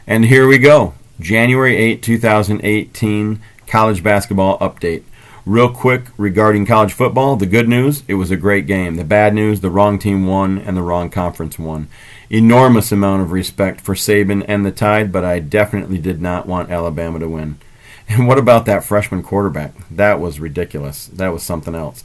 And here we go. January 8, 2018 college basketball update. Real quick regarding college football, the good news, it was a great game. The bad news, the wrong team won and the wrong conference won. Enormous amount of respect for Saban and the Tide, but I definitely did not want Alabama to win. And what about that freshman quarterback? That was ridiculous. That was something else.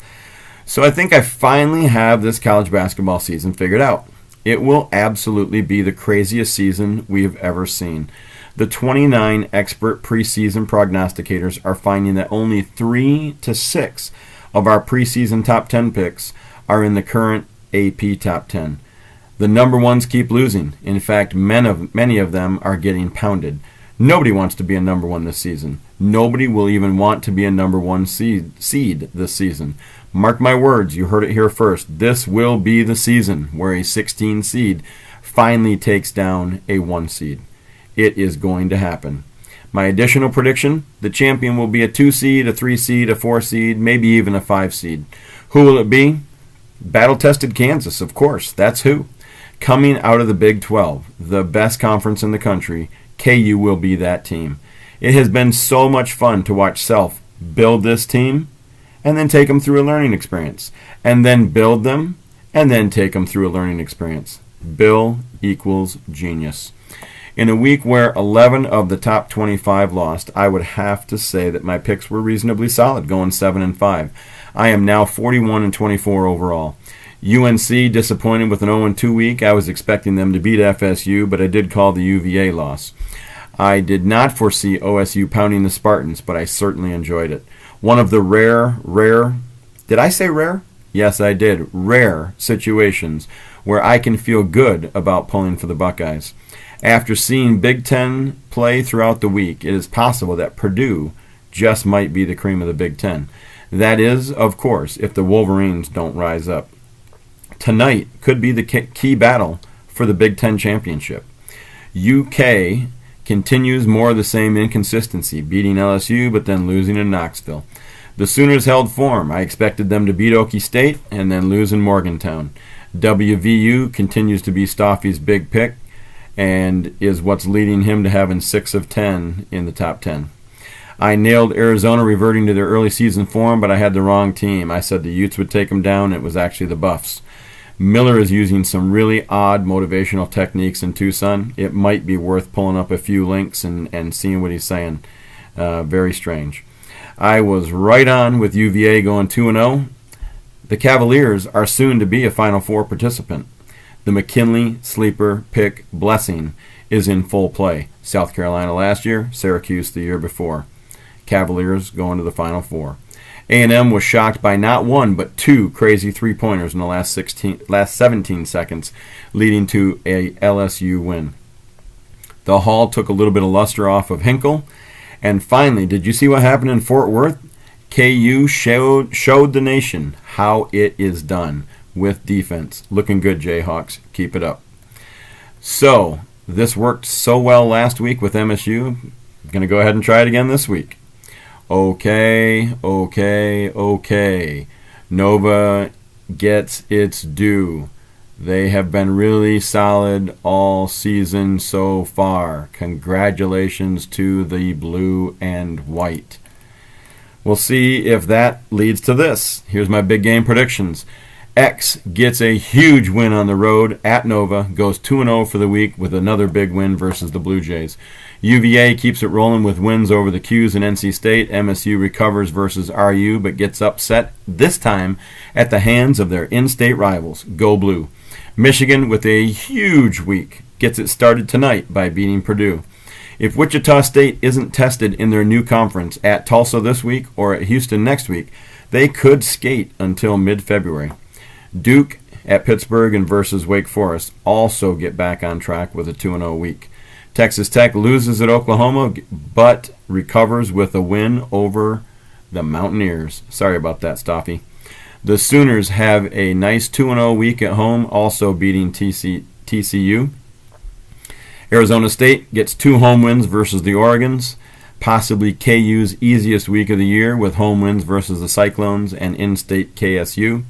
So I think I finally have this college basketball season figured out. It will absolutely be the craziest season we've ever seen. The 29 expert preseason prognosticators are finding that only 3 to 6 of our preseason top 10 picks are in the current AP top 10. The number ones keep losing. In fact, many of them are getting pounded. Nobody wants to be a number one this season. Nobody will even want to be a number one seed this season. Mark my words, you heard it here first. This will be the season where a 16 seed finally takes down a 1 seed. It is going to happen. My additional prediction, the champion will be a 2 seed, a 3 seed, a 4 seed, maybe even a 5 seed. Who will it be? Battle-tested Kansas, of course. That's who. Coming out of the Big 12, the best conference in the country, KU will be that team. It has been so much fun to watch Self build this team and then take them through a learning experience, and then build them and then take them through a learning experience. Bill equals genius. In a week where 11 of the top 25 lost, I would have to say that my picks were reasonably solid, going 7-5. I am now 41-24 overall. UNC disappointed with an 0-2 week. I was expecting them to beat FSU, but I did call the UVA loss. I did not foresee OSU pounding the Spartans, but I certainly enjoyed it. One of the rare, did I say rare? Yes, I did. Rare situations where I can feel good about pulling for the Buckeyes. After seeing Big Ten play throughout the week, it is possible that Purdue just might be the cream of the Big Ten. That is, of course, if the Wolverines don't rise up. Tonight could be the key battle for the Big Ten championship. UK continues more of the same inconsistency, beating LSU but then losing in Knoxville. The Sooners held form. I expected them to beat Okie State and then lose in Morgantown. WVU continues to be Stoffy's big pick and is what's leading him to having 6 of 10 in the top 10. I nailed Arizona reverting to their early season form, but I had the wrong team. I said the Utes would take them down. It was actually the Buffs. Miller is using some really odd motivational techniques in Tucson. It might be worth pulling up a few links and seeing what he's saying. Very strange. I was right on with UVA going 2-0. The Cavaliers are soon to be a Final Four participant. The McKinley sleeper pick blessing is in full play. South Carolina last year, Syracuse the year before. Cavaliers going to the Final Four. A&M was shocked by not 1 but 2 crazy three-pointers in the last 17 seconds, leading to a LSU win. The Hall took a little bit of luster off of Hinkle. And finally, did you see what happened in Fort Worth? KU showed the nation how it is done with defense. Looking good, Jayhawks. Keep it up. So, this worked so well last week with MSU. I'm going to go ahead and try it again this week. Okay. Nova gets its due. They have been really solid all season so far. Congratulations to the blue and white. We'll see if that leads to this. Here's my big game predictions. X gets a huge win on the road at Nova, goes 2-0 for the week with another big win versus the Blue Jays. UVA keeps it rolling with wins over the Qs and NC State. MSU recovers versus RU but gets upset, this time at the hands of their in-state rivals. Go Blue. Michigan, with a huge week, gets it started tonight by beating Purdue. If Wichita State isn't tested in their new conference at Tulsa this week or at Houston next week, they could skate until mid-February. Duke at Pittsburgh and versus Wake Forest also get back on track with a 2-0 week. Texas Tech loses at Oklahoma but recovers with a win over the Mountaineers. Sorry about that, Stoffy. The Sooners have a nice 2-0 week at home, also beating TCU. Arizona State gets 2 home wins versus the Oregons, possibly KU's easiest week of the year with home wins versus the Cyclones and in-state KSU.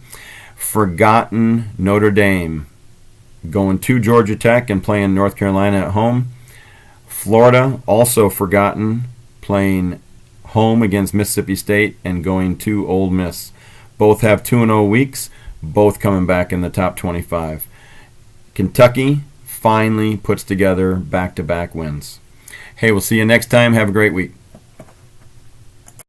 Forgotten Notre Dame going to Georgia Tech and playing North Carolina at home. Florida, also forgotten, playing home against Mississippi State and going to Ole Miss. Both have 2-0 weeks, both coming back in the top 25. Kentucky finally puts together back-to-back wins. Hey, we'll see you next time. Have a great week.